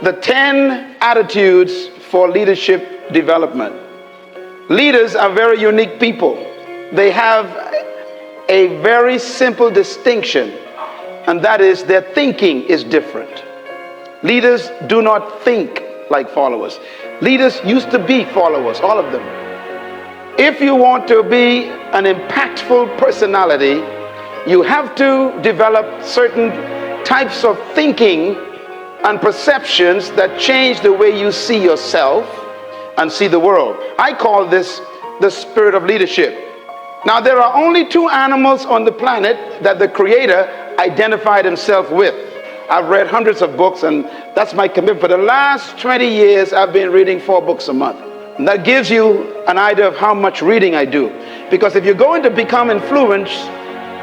the 10 attitudes for leadership development. Leaders are very unique people. They have a very simple distinction, and that is their thinking is different. Leaders do not think like followers. Leaders used to be followers, all of them. If you want to be an impactful personality, you have to develop certain types of thinking and perceptions that change the way you see yourself and see the world. I call this the spirit of leadership. Now, there are only two animals on the planet that the Creator identified himself with. I've read hundreds of books, and that's my commitment. For the last 20 years, I've been reading 4 books a month. And that gives you an idea of how much reading I do. Because if you're going to become influenced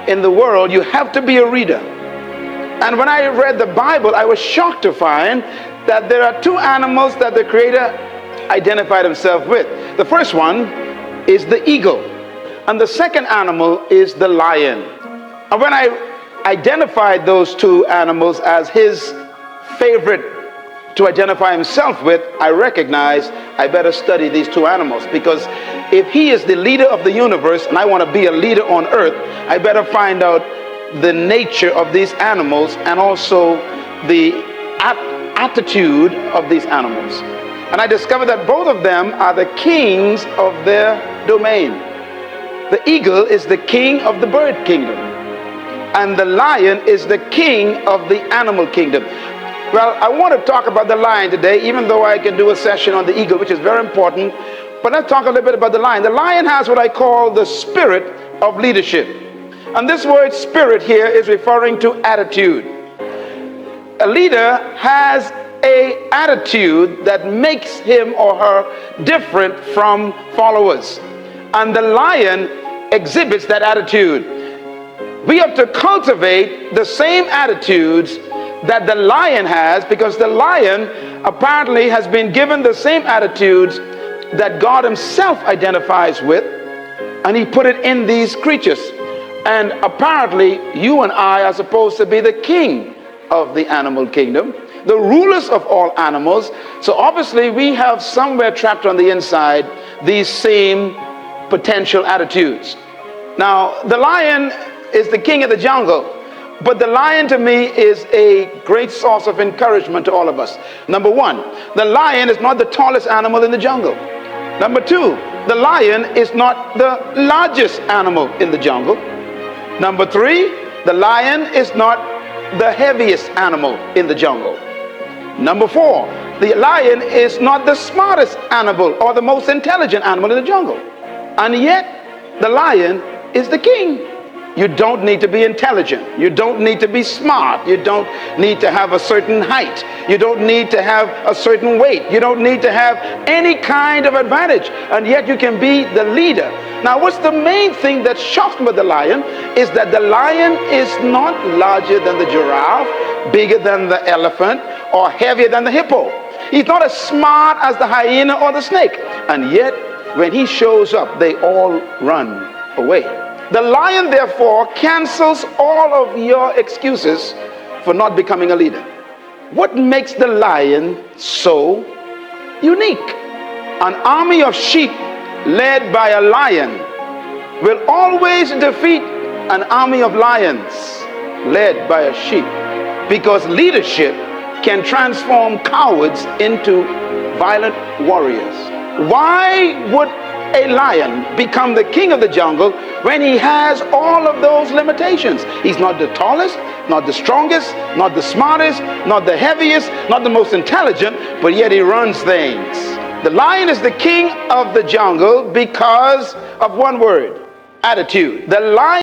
in the world, you have to be a reader. And when I read the Bible, I was shocked to find that there are two animals that the Creator identified himself with. The first one is the eagle, and the second animal is the lion. And when I identified those two animals as his favorite to identify himself with, I recognized I better study these two animals, because if he is the leader of the universe and I want to be a leader on earth, I better find out the nature of these animals and also the attitude of these animals. And I discovered that both of them are the kings of their domain. The eagle is the king of the bird kingdom, and the lion is the king of the animal kingdom. Well, I want to talk about the lion today, even though I can do a session on the eagle, which is very important. But let's talk a little bit about the lion. The lion has what I call the spirit of leadership. And this word spirit here is referring to attitude. A leader has an attitude that makes him or her different from followers. And the lion exhibits that attitude. We have to cultivate the same attitudes that the lion has, because the lion apparently has been given the same attitudes that God himself identifies with, and he put it in these creatures. And apparently you and I are supposed to be the king of the animal kingdom, the rulers of all animals. So obviously we have somewhere trapped on the inside these same potential attitudes. Now, the lion is the king of the jungle, but the lion to me is a great source of encouragement to all of us. Number one, the lion is not the tallest animal in the jungle. Number two, the lion is not the largest animal in the jungle. Number three, the lion is not the heaviest animal in the jungle. Number four, the lion is not the smartest animal or the most intelligent animal in the jungle. And yet, the lion is the king. You don't need to be intelligent. You don't need to be smart. You don't need to have a certain height. You don't need to have a certain weight. You don't need to have any kind of advantage. And yet you can be the leader. Now, what's the main thing that shocks me with the lion is that the lion is not larger than the giraffe, bigger than the elephant, or heavier than the hippo. He's not as smart as the hyena or the snake. And yet, when he shows up, they all run away. The lion, therefore, cancels all of your excuses for not becoming a leader. What makes the lion so unique? An army of sheep led by a lion will always defeat an army of lions led by a sheep, because leadership can transform cowards into violent warriors. Why would a lion become the king of the jungle when he has all of those limitations? He's not the tallest, not the strongest, not the smartest, not the heaviest, not the most intelligent, but yet he runs things. The lion is the king of the jungle because of one word: attitude. The lion